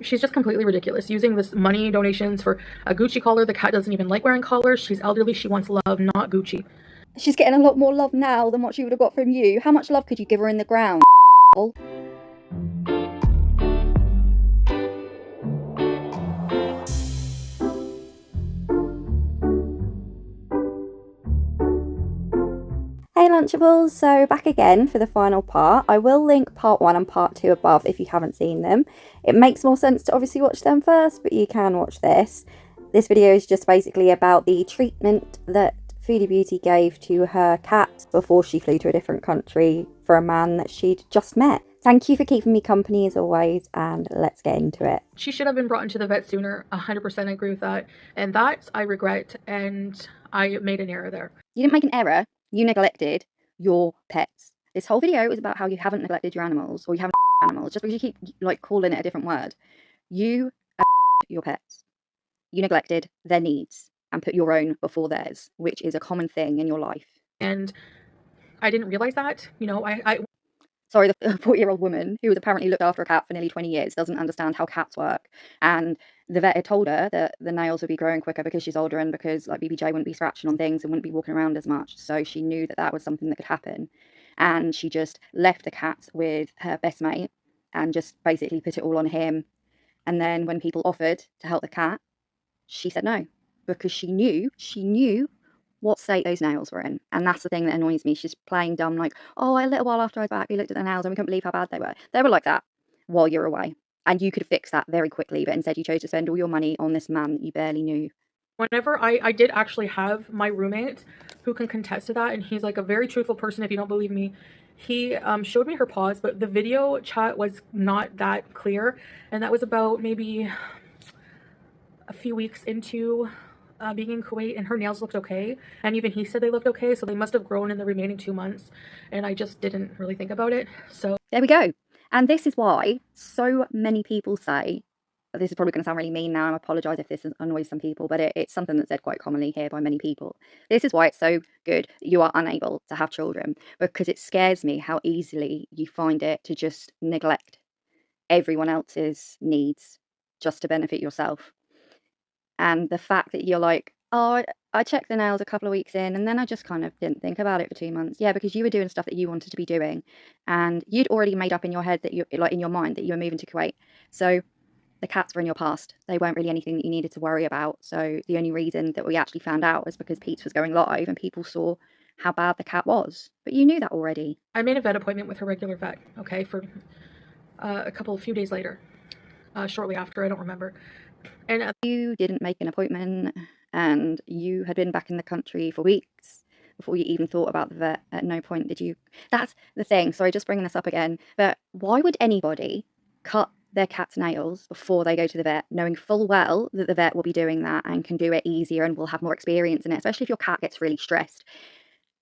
She's just completely ridiculous, using this money donations for a Gucci collar. The cat doesn't even like wearing collars. She's elderly. She wants love, not Gucci. She's getting a lot more love now than what she would have got from you. How much love could you give her in the ground? Hey Lunchables, so back again for the final part. I will link part 1 and part 2 above if you haven't seen them. It makes more sense to obviously watch them first, but you can watch this. This video is just basically about the treatment that FoodieBeauty gave to her cat before she flew to a different country for a man that she'd just met. Thank you for keeping me company as always, and let's get into it. She should have been brought into the vet sooner. 100% I agree with that. And that I regret, and I made an error there. You didn't make an error. You neglected your pets. This whole video is about how you haven't neglected your animals, or you haven't animals, just because you keep like calling it a different word. You your pets. You neglected their needs and put your own before theirs, which is a common thing in your life. And I didn't realize that. You know, Sorry, the 40-year-old woman who has apparently looked after a cat for nearly 20 years doesn't understand how cats work. And the vet had told her that the nails would be growing quicker because she's older and because like BBJ wouldn't be scratching on things and wouldn't be walking around as much. So she knew that that was something that could happen. And she just left the cat with her best mate and just basically put it all on him. And then when people offered to help the cat, she said no, because she knew what state those nails were in. And that's the thing that annoys me. She's playing dumb, like, oh, a little while after I was back, we looked at the nails and we couldn't believe how bad they were. They were like that while you're away. And you could have fixed that very quickly, but instead you chose to spend all your money on this man that you barely knew. Whenever I did actually have my roommate who can contest to that, and he's like a very truthful person. If you don't believe me, he showed me her paws, but the video chat was not that clear. And that was about maybe a few weeks into being in Kuwait, and her nails looked okay, and even he said they looked okay, so they must have grown in the remaining 2 months, and I just didn't really think about it. So there we go. And this is why so many people say, this is probably going to sound really mean now, I apologise if this annoys some people, but it's something that's said quite commonly here by many people. This is why it's so good that you are unable to have children, because it scares me how easily you find it to just neglect everyone else's needs just to benefit yourself. And the fact that you're like, oh, I checked the nails a couple of weeks in and then I just kind of didn't think about it for 2 months. Yeah, because you were doing stuff that you wanted to be doing and you'd already made up in your head that you like in your mind that you were moving to Kuwait. So the cats were in your past. They weren't really anything that you needed to worry about. So the only reason that we actually found out was because Pete's was going live and people saw how bad the cat was. But you knew that already. I made a vet appointment with her regular vet, okay, for a few days later, shortly after, I don't remember. And you didn't make an appointment and you had been back in the country for weeks before you even thought about the vet. At no point did you. That's the thing. Sorry, just bringing this up again. But why would anybody cut their cat's nails before they go to the vet, knowing full well that the vet will be doing that and can do it easier and will have more experience in it, especially if your cat gets really stressed?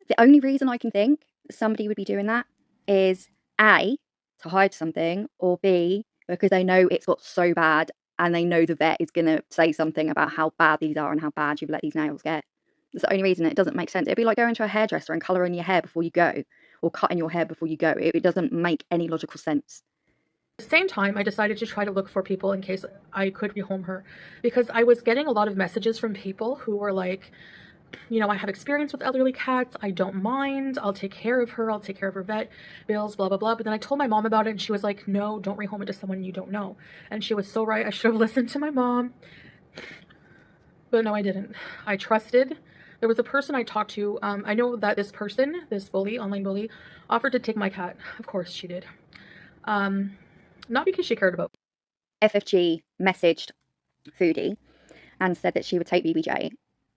The only reason I can think somebody would be doing that is A, to hide something, or B, because they know it's got so bad and they know the vet is going to say something about how bad these are and how bad you've let these nails get. That's the only reason. It doesn't make sense. It'd be like going to a hairdresser and colouring your hair before you go, or cutting your hair before you go. It doesn't make any logical sense. At the same time, I decided to try to look for people in case I could rehome her, because I was getting a lot of messages from people who were like, you know, I have experience with elderly cats, I don't mind, I'll take care of her, I'll take care of her vet bills, blah blah blah. But then I told my mom about it and she was like, no, don't rehome it to someone you don't know. And she was so right. I should have listened to my mom, but no, I didn't. I trusted. There was a person I talked to. I know that this person, this bully, online bully, offered to take my cat. Of course she did. Not because she cared about FFG messaged Foodie and said that she would take BBJ.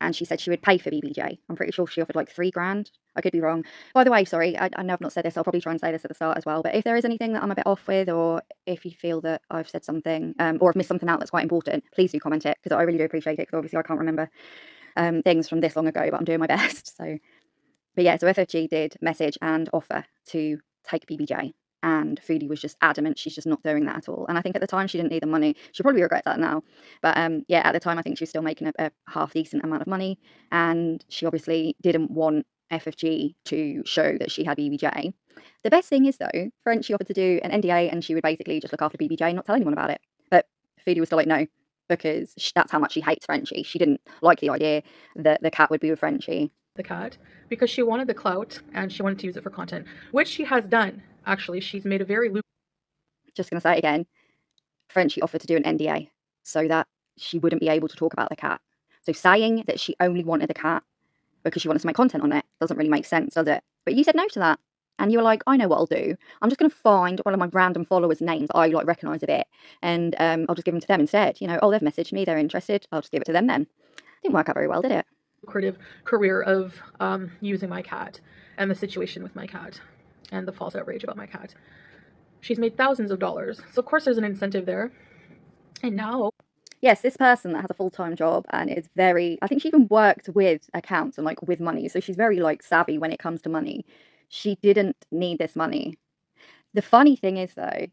And she said she would pay for BBJ. I'm pretty sure she offered like $3,000. I could be wrong. By the way, sorry, I know I've not said this. I'll probably try and say this at the start as well. But if there is anything that I'm a bit off with, or if you feel that I've said something, or I've missed something out that's quite important, please do comment it, because I really do appreciate it, because obviously I can't remember things from this long ago, but I'm doing my best. So, but yeah, so FFG did message and offer to take BBJ. And Foodie was just adamant she's just not doing that at all. And I think at the time she didn't need the money. She'll probably regret that now. But yeah, at the time I think she was still making a half decent amount of money. And she obviously didn't want FFG to show that she had BBJ. The best thing is though, French, she offered to do an NDA and she would basically just look after BBJ and not tell anyone about it. But Foodie was still like, no, because that's how much she hates Frenchie. She didn't like the idea that the cat would be with Frenchie. The cat, because she wanted the clout and she wanted to use it for content, which she has done. Actually, she's made a very Just going to say it again. Frenchie offered to do an NDA so that she wouldn't be able to talk about the cat. So saying that she only wanted the cat because she wanted to make content on it doesn't really make sense, does it? But you said no to that. And you were like, I know what I'll do. I'm just going to find one of my random followers' names that I like recognise a bit, and I'll just give them to them instead. You know, oh, they've messaged me, they're interested. I'll just give it to them then. Didn't work out very well, did it? lucrative career of using my cat and the situation with my cat and the false outrage about my cat. She's made thousands of dollars. So of course there's an incentive there. And now, yes, this person that has a full-time job and is very, I think she even worked with accounts and like with money. So she's very like savvy when it comes to money. She didn't need this money. The funny thing is though,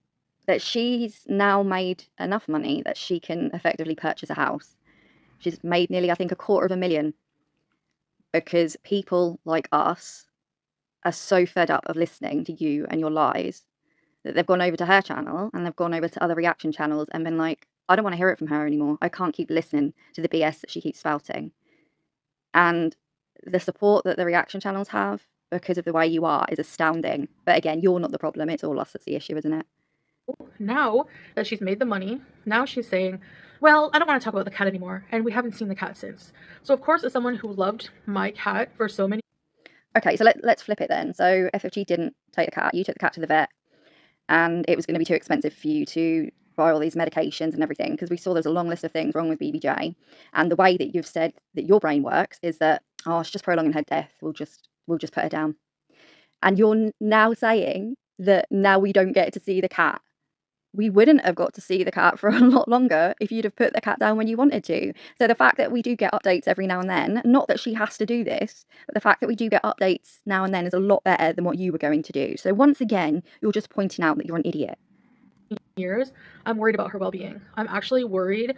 that she's now made enough money that she can effectively purchase a house. She's made nearly, I think, $250,000 because people like us are so fed up of listening to you and your lies that they've gone over to her channel and they've gone over to other reaction channels and been like, I don't want to hear it from her anymore. I can't keep listening to the BS that she keeps spouting. And the support that the reaction channels have because of the way you are is astounding. But again, you're not the problem. It's all us that's the issue, isn't it? now that she's made the money, now she's saying, well, I don't want to talk about the cat anymore. And we haven't seen the cat since. So of course, as someone who loved my cat for so many. Okay, so let's flip it then. So FFG didn't take the cat. You took the cat to the vet and it was going to be too expensive for you to buy all these medications and everything, because we saw there's a long list of things wrong with BBJ. And the way that you've said that your brain works is that, oh, she's just prolonging her death. We'll just put her down. And you're now saying that now we don't get to see the cat. We wouldn't have got to see the cat for a lot longer if you'd have put the cat down when you wanted to. So the fact that we do get updates every now and then, not that she has to do this, but the fact that we do get updates now and then is a lot better than what you were going to do. So once again, you're just pointing out that you're an idiot. Years, I'm worried about her well-being. I'm actually worried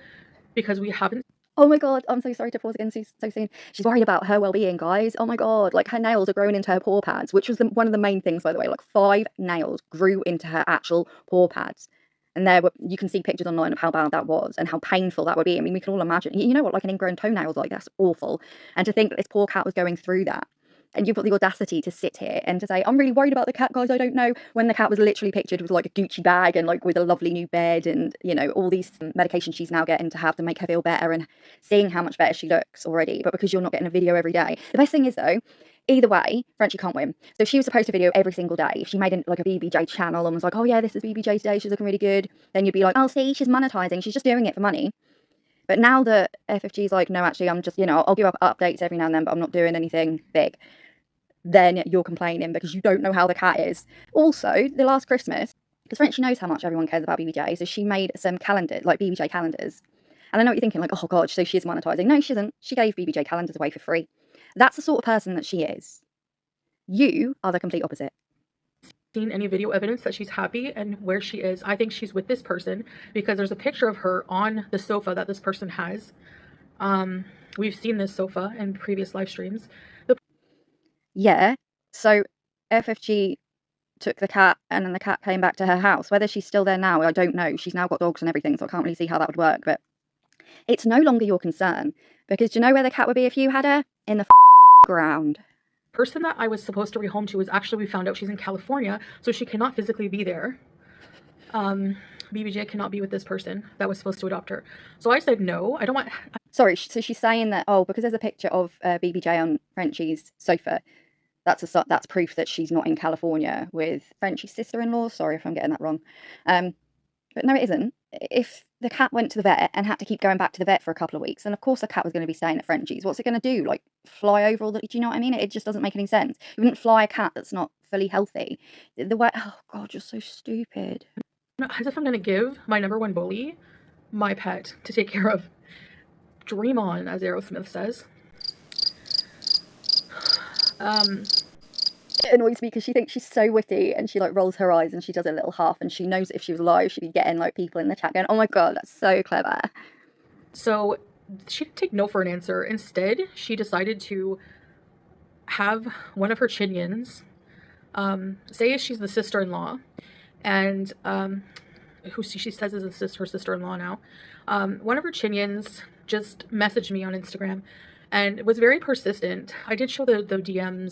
because we haven't. Oh my god, I'm so sorry to pause again so soon. She's worried about her well-being, guys. Oh my god, like her nails are growing into her paw pads, which was one of the main things, by the way. Like 5 nails grew into her actual paw pads. And you can see pictures online of how bad that was and how painful that would be. I mean, we can all imagine. You know what, like an ingrown toenail is like, that's awful. And to think that this poor cat was going through that. And you've got the audacity to sit here and to say, I'm really worried about the cat, guys, I don't know, when the cat was literally pictured with like a Gucci bag and like with a lovely new bed and, you know, all these medications she's now getting to have to make her feel better and seeing how much better she looks already. But because you're not getting a video every day. The best thing is though, either way, Frenchie can't win. So if she was to post a video every single day, if she made like a BBJ channel and was like, oh yeah, this is BBJ today, she's looking really good, then you'd be like, oh, see, she's monetizing, she's just doing it for money. But now that FFG's like, no, actually, I'm just, you know, I'll give up updates every now and then, but I'm not doing anything big, then you're complaining because you don't know how the cat is. Also, the last Christmas, because Frenchie knows how much everyone cares about BBJ, so she made some calendars, like BBJ calendars. And I know what you're thinking, like, oh god, so she is monetizing. No, she isn't. She gave BBJ calendars away for free. That's the sort of person that she is. You are the complete opposite. Seen any video evidence that she's happy and where she is. I think she's with this person because there's a picture of her on the sofa that this person has. We've seen this sofa in previous live streams. Yeah, so FFG took the cat and then the cat came back to her house. Whether she's still there now, I don't know. She's now got dogs and everything, so I can't really see how that would work. But it's no longer your concern, because do you know where the cat would be if you had her? In the ground. Person that I was supposed to rehome to is actually, we found out she's in California, so she cannot physically be there. BBJ cannot be with this person that was supposed to adopt her. So I said no, I don't want. Sorry, so she's saying that, oh, because there's a picture of BBJ on Frenchie's sofa, that's proof that she's not in California with Frenchie's sister-in-law. Sorry if I'm getting that wrong. But no, it isn't. If the cat went to the vet and had to keep going back to the vet for a couple of weeks, then of course the cat was going to be staying at Frenchie's. What's it going to do? Like fly over all the, do you know what I mean? It just doesn't make any sense. You wouldn't fly a cat that's not fully healthy. The way, oh god, you're so stupid. As if I'm going to give my #1 bully my pet to take care of. Dream on, as Aerosmith says. It annoys me because she thinks she's so witty and she like rolls her eyes and she does a little half, and she knows that if she was live she'd be getting like people in the chat going, oh my god, that's so clever. So she didn't take no for an answer. Instead, she decided to have one of her chinians say she's the sister-in-law and who she says is her sister-in-law now, one of her chinians just messaged me on Instagram and was very persistent. I did show the DMs.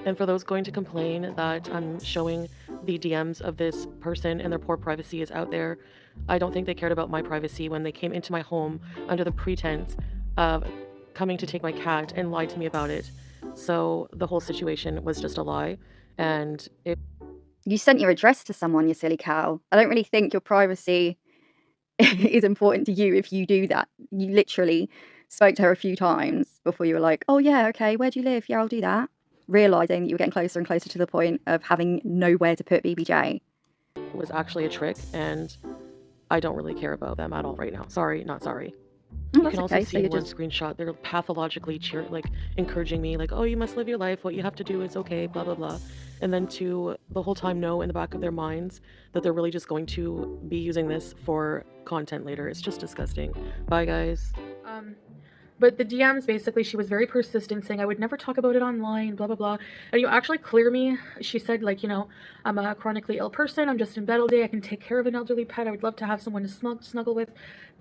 And for those going to complain that I'm showing the DMs of this person and their poor privacy is out there, I don't think they cared about my privacy when they came into my home under the pretense of coming to take my cat and lied to me about it. So the whole situation was just a lie. And You sent your address to someone, you silly cow. I don't really think your privacy is important to you if you do that. You literally spoke to her a few times before you were like, oh yeah, okay, where do you live? Yeah, I'll do that. Realising that you were getting closer and closer to the point of having nowhere to put BBJ. it was actually a trick, and I don't really care about them at all right now. Sorry, not sorry. Oh, You that's can also okay. see So in you're one just screenshot, they're pathologically encouraging me, like, oh, you must live your life. What you have to do is okay, blah, blah, blah. And then to the whole time know in the back of their minds that they're really just going to be using this for content later. It's just disgusting. Bye, guys. But the DMs, basically, she was very persistent, saying I would never talk about it online, blah, blah, blah. And you actually clear me. She said, like, you know, I'm a chronically ill person. I'm just in bed all day. I can take care of an elderly pet. I would love to have someone to snuggle with,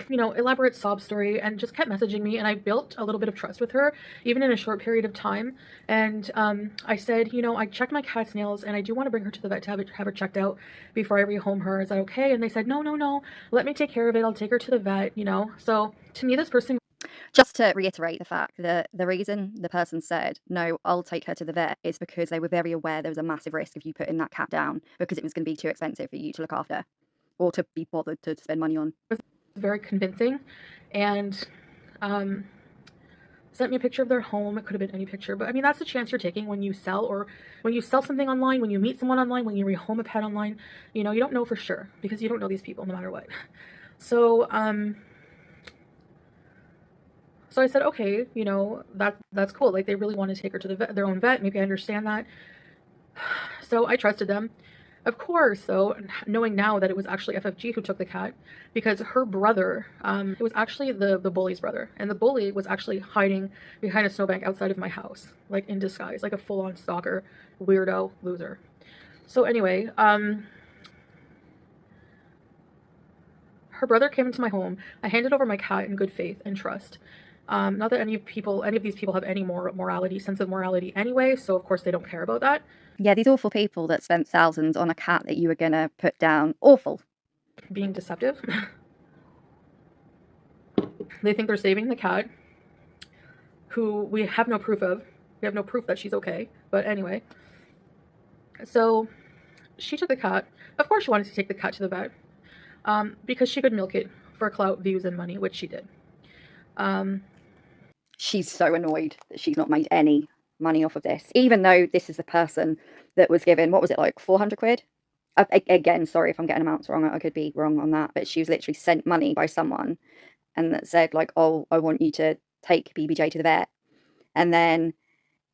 you know, elaborate sob story, and just kept messaging me. And I built a little bit of trust with her, even in a short period of time. And I said, you know, I checked my cat's nails and I do want to bring her to the vet to have her checked out before I rehome her. Is that okay? And they said, no, no, no. Let me take care of it. I'll take her to the vet, you know. So to me, this person... Just to reiterate the fact that the reason the person said, no, I'll take her to the vet, is because they were very aware there was a massive risk of you putting that cat down because it was going to be too expensive for you to look after or to be bothered to spend money on. Very convincing, and sent me a picture of their home. It could have been any picture, but I mean, that's the chance you're taking when you sell, or when you sell something online, when you meet someone online, when you rehome a pet online. You know, you don't know for sure because you don't know these people no matter what. So so I said, okay, you know, that's cool. Like, they really want to take her to the vet, their own vet. Maybe I understand that. So I trusted them. Of course, though, knowing now that it was actually FFG who took the cat, because her brother, it was actually the bully's brother, and the bully was actually hiding behind a snowbank outside of my house, like in disguise, like a full-on stalker, weirdo, loser. So anyway, her brother came into my home. I handed over my cat in good faith and trust. Not that any of these people have any morality, sense of morality anyway, so of course they don't care about that. Yeah, these awful people that spent thousands on a cat that you were going to put down. Awful. Being deceptive. They think they're saving the cat, who we have no proof of. We have no proof that she's okay. But anyway. So she took the cat. Of course she wanted to take the cat to the vet. Because she could milk it for clout, views, and money, which she did. She's so annoyed that she's not made any money off of this, even though this is the person that was given, what was it, like 400 quid? Again, sorry if I'm getting amounts wrong, I could be wrong on that, but she was literally sent money by someone and that said, like, oh, I want you to take BBJ to the vet. And then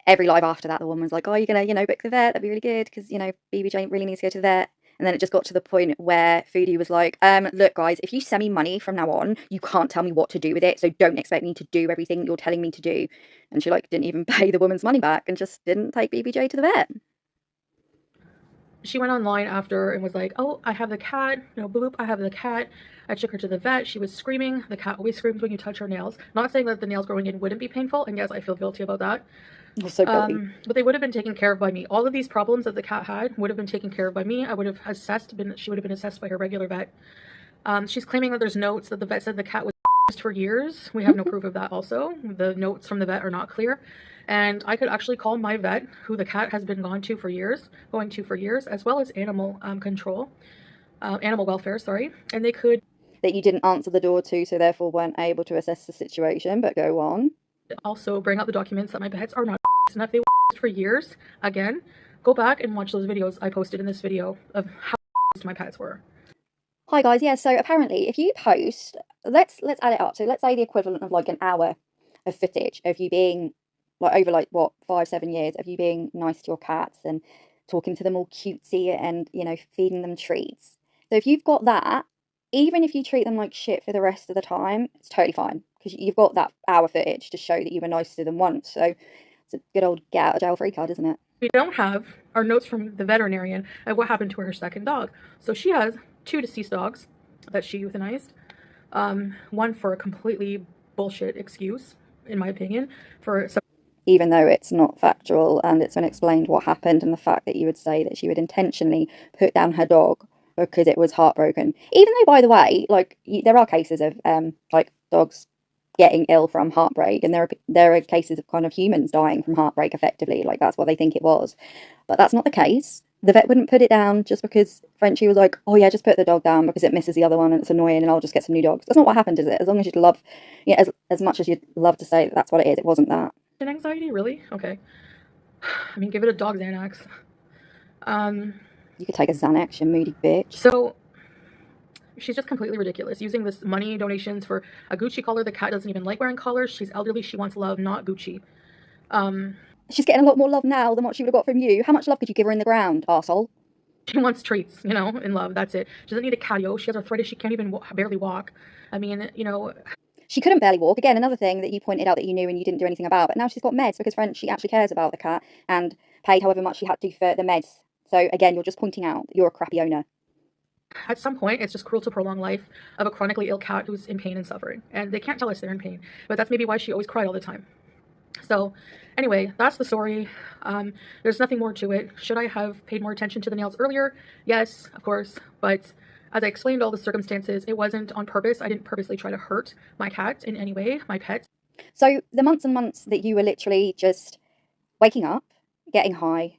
every live after that, the woman was like, oh, you're going to, you know, book the vet, that'd be really good because, you know, BBJ really needs to go to the vet. And then it just got to the point where Foodie was like, look, guys, if you send me money from now on, you can't tell me what to do with it. So don't expect me to do everything you're telling me to do. And she, like, didn't even pay the woman's money back and just didn't take BBJ to the vet. She went online after and was like, oh, I have the cat, you know, bloop, I have the cat. I took her to the vet. She was screaming. The cat always screams when you touch her nails. Not saying that the nails growing in wouldn't be painful, and yes, I feel guilty about that. So guilty. But they would have been taken care of by me. All of these problems that the cat had would have been taken care of by me. I would have she would have been assessed by her regular vet. She's claiming that there's notes that the vet said the cat was for years. We have no proof of that also. The notes from the vet are not clear. And I could actually call my vet, who the cat has been going to for years, as well as animal control, animal welfare, sorry. And they could... That you didn't answer the door to, so therefore weren't able to assess the situation, but go on. Also bring out the documents that my pets are not and if they were for years, again, Go back and watch those videos I posted in this video of how my pets were. Hi guys, yeah, so apparently if you post, let's add it up. So let's say the equivalent of like an hour of footage of you being like over like what 5-7 years of you being nice to your cats and talking to them all cutesy and feeding them treats. So if you've got that, even if you treat them like shit for the rest of the time, it's totally fine because you've got that hour footage to show that you were nice to them once. So it's a good old get out of jail free card, isn't it? We don't have our notes from the veterinarian of what happened to her second dog. So she has 2 deceased dogs that she euthanized. One for a completely bullshit excuse, in my opinion, for some. Even though it's not factual and it's unexplained what happened, and the fact that you would say that she would intentionally put down her dog because it was heartbroken. Even though, by the way, like there are cases of like dogs getting ill from heartbreak, and there are cases of kind of humans dying from heartbreak effectively, like that's what they think it was, but that's not the case. The vet wouldn't put it down just because Frenchie was like, oh yeah, just put the dog down because it misses the other one and it's annoying and I'll just get some new dogs. That's not what happened, is it? As long as you'd love, yeah, as much as you'd love to say that that's what it is, it wasn't that. Anxiety, really? Okay. I mean, give it a dog Xanax. You could take a Xanax, you moody bitch. So she's just completely ridiculous, using this money donations for a Gucci collar. The cat doesn't even like wearing collars. She's elderly. She wants love, not Gucci. She's getting a lot more love now than what she would have got from you. How much love could you give her in the ground, arsehole? She wants treats, in love. That's it. She doesn't need a catio. She has arthritis. She can't even barely walk. I mean, She couldn't barely walk. Again, another thing that you pointed out that you knew and you didn't do anything about. But now she's got meds because Frenchie actually cares about the cat and paid however much she had to for the meds. So again, you're just pointing out that you're a crappy owner. At some point, it's just cruel to prolong life of a chronically ill cat who's in pain and suffering. And they can't tell us they're in pain. But that's maybe why she always cried all the time. So anyway, that's the story. There's nothing more to it. Should I have paid more attention to the nails earlier? Yes, of course. But as I explained all the circumstances, it wasn't on purpose. I didn't purposely try to hurt my cat in any way, my pet. So the months and months that you were literally just waking up, getting high,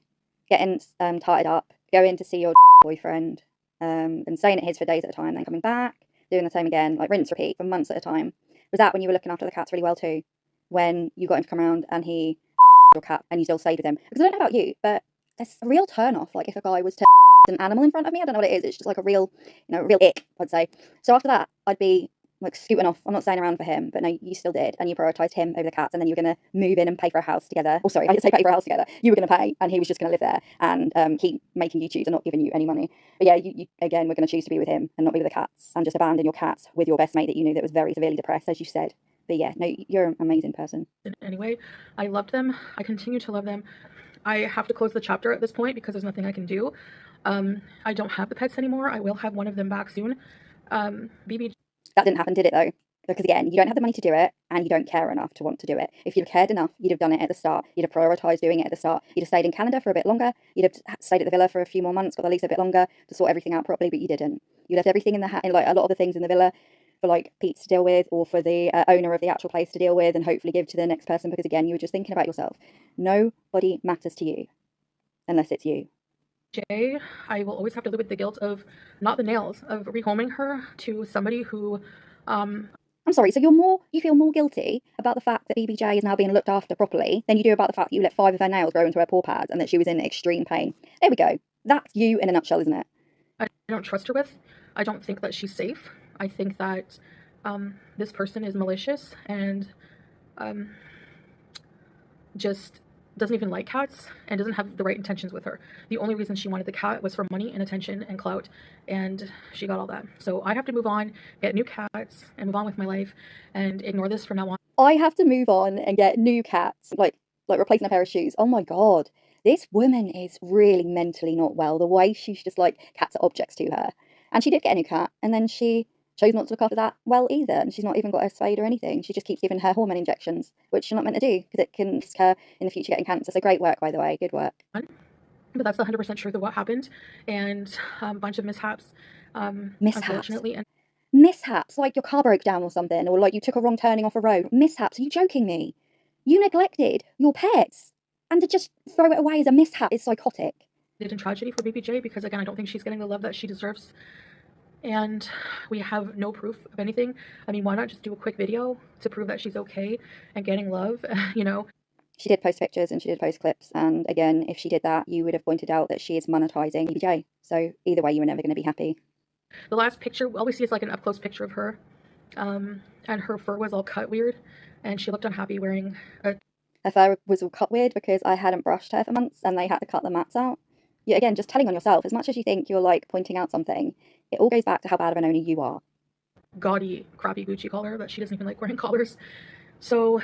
getting tied up, going to see your boyfriend, and staying at his for days at a time, then coming back, doing the same again, like rinse, repeat for months at a time. Was that when you were looking after the cats really well too? When you got him to come around and he your cat and you still stayed with him? Because I don't know about you, but there's a real turn off. Like if a guy was to an animal in front of me, I don't know what it is. It's just like a real, real ick, I'd say. So after that, I'd be like scooting off. I'm not staying around for him, but no, you still did, and you prioritised him over the cats, and then you were going to move in and pay for a house together. Oh, sorry, I didn't say pay for a house together. You were going to pay, and he was just going to live there and keep making you choose and not giving you any money. But yeah, you again were going to choose to be with him and not be with the cats, and just abandon your cats with your best mate that you knew that was very severely depressed, as you said. But yeah, no, you're an amazing person. Anyway, I loved them. I continue to love them. I have to close the chapter at this point because there's nothing I can do. I don't have the pets anymore. I will have one of them back soon. BBJ. That didn't happen, did it, though? Because again, you don't have the money to do it and you don't care enough to want to do it. If you'd cared enough, you'd have done it at the start. You'd have prioritised doing it at the start. You'd have stayed in Canada for a bit longer. You'd have stayed at the villa for a few more months, got the lease a bit longer to sort everything out properly, but you didn't. You left everything in the like a lot of the things in the villa for like Pete to deal with, or for the owner of the actual place to deal with, and hopefully give to the next person, because again, you were just thinking about yourself. Nobody matters to you unless it's you. I will always have to live with the guilt of not the nails, of rehoming her to somebody who I'm sorry, so you feel more guilty about the fact that BBJ is now being looked after properly than you do about the fact that you let 5 of her nails grow into her paw pads and that she was in extreme pain. There we go. That's you in a nutshell, isn't it? I don't trust her with. I don't think that she's safe. I think that this person is malicious and just doesn't even like cats and doesn't have the right intentions with her. The only reason she wanted the cat was for money and attention and clout, and she got all that. So I have to move on, get new cats, and move on with my life and ignore this from now on. I have to move on and get new cats, like replacing a pair of shoes. Oh my God. This woman is really mentally not well. The way she's just like, cats are objects to her. And she did get a new cat, and then she chose not to look after that well either, and she's not even got her spayed or anything. She just keeps giving her hormone injections, which you're not meant to do because it can risk her in the future getting cancer. So great work, by the way, good work. But that's the 100% truth of what happened, and a bunch of mishaps. Unfortunately. And mishaps, like your car broke down or something, or like you took a wrong turning off a road. Mishaps? Are you joking me? You neglected your pets, and to just throw it away as a mishap is psychotic. In tragedy for BBJ, because again, I don't think she's getting the love that she deserves. And we have no proof of anything. I mean, why not just do a quick video to prove that she's okay and getting love, She did post pictures and she did post clips, and again, if she did that, you would have pointed out that she is monetizing BBJ. So either way, you were never going to be happy. The last picture, all we see is like an up-close picture of her, and her fur was all cut weird, and she looked unhappy wearing a... Her fur was all cut weird because I hadn't brushed her for months and they had to cut the mats out. Yeah, again, just telling on yourself. As much as you think you're like pointing out something, it all goes back to how bad of an owner you are. gaudy, crappy Gucci collar that she doesn't even like wearing collars. So,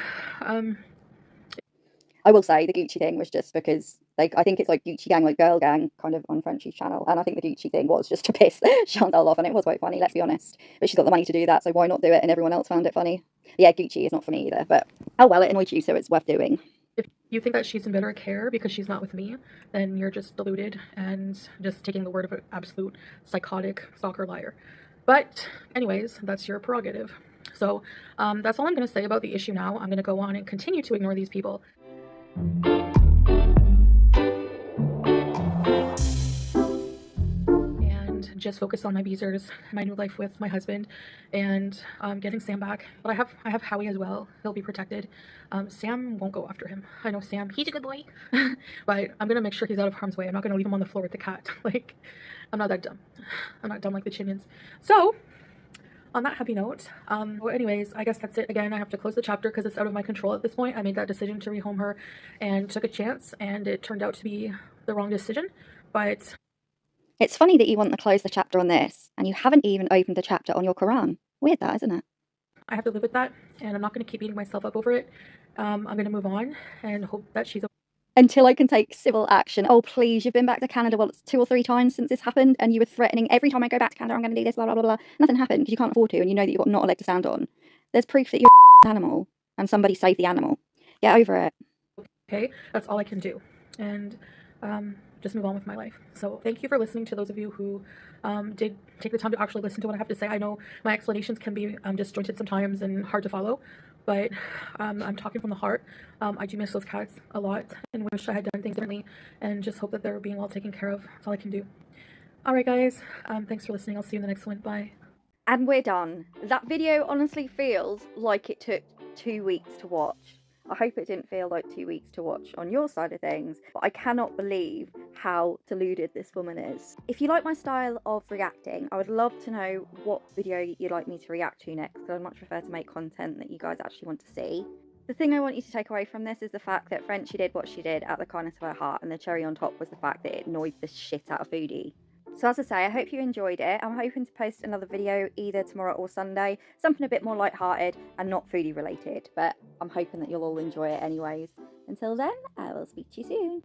I will say the Gucci thing was just because, like, I think it's like Gucci gang, like girl gang, kind of on Frenchie's channel, and I think the Gucci thing was just to piss Chantal off, and it was quite funny, let's be honest. But she's got the money to do that, so why not do it? And everyone else found it funny. Yeah, Gucci is not for me either, but oh well, it annoyed you, so it's worth doing. if you think that she's in better care because she's not with me, then you're just deluded and just taking the word of an absolute psychotic stalker liar. But anyways, that's your prerogative. So that's all I'm going to say about the issue now. I'm going to go on and continue to ignore these people. And just focus on my beezers, my new life with my husband, and getting Sam back. But I have Howie as well. He'll be protected. Sam won't go after him. I know Sam, he's a good boy. But I'm going to make sure he's out of harm's way. I'm not going to leave him on the floor with the cat. Like, I'm not that dumb. I'm not dumb like the Chimins. So, on that happy note, well, anyways, I guess that's it. Again, I have to close the chapter because it's out of my control at this point. I made that decision to rehome her and took a chance, and it turned out to be the wrong decision. But it's funny that you want to close the chapter on this, and you haven't even opened the chapter on your Quran. Weird that, isn't it? I have to live with that, and I'm not going to keep beating myself up over it. I'm going to move on and hope that she's okay. Until I can take civil action. Oh, please, you've been back to Canada, well, it's 2 or 3 times since this happened, and you were threatening, every time I go back to Canada, I'm going to do this, blah, blah, blah, blah. Nothing happened, because you can't afford to, and you know that you've got not a leg to stand on. There's proof that you're an animal, and somebody saved the animal. Get over it. Okay, that's all I can do. And just move on with my life. So thank you for listening to those of you who did take the time to actually listen to what I have to say. I know my explanations can be disjointed sometimes and hard to follow, but I'm talking from the heart. I do miss those cats a lot and wish I had done things differently, and just hope that they're being well taken care of. That's all I can do. All right, guys. Thanks for listening. I'll see you in the next one. Bye. And we're done. That video honestly feels like it took 2 weeks to watch. I hope it didn't feel like 2 weeks to watch on your side of things, but I cannot believe how deluded this woman is. If you like my style of reacting, I would love to know what video you'd like me to react to next, because I'd much prefer to make content that you guys actually want to see. The thing I want you to take away from this is the fact that Frenchie did what she did out of the kindness of her heart, and the cherry on top was the fact that it annoyed the shit out of Foodie. So as I say, I hope you enjoyed it. I'm hoping to post another video either tomorrow or Sunday, something a bit more lighthearted and not foodie related, but I'm hoping that you'll all enjoy it anyways. Until then, I will speak to you soon.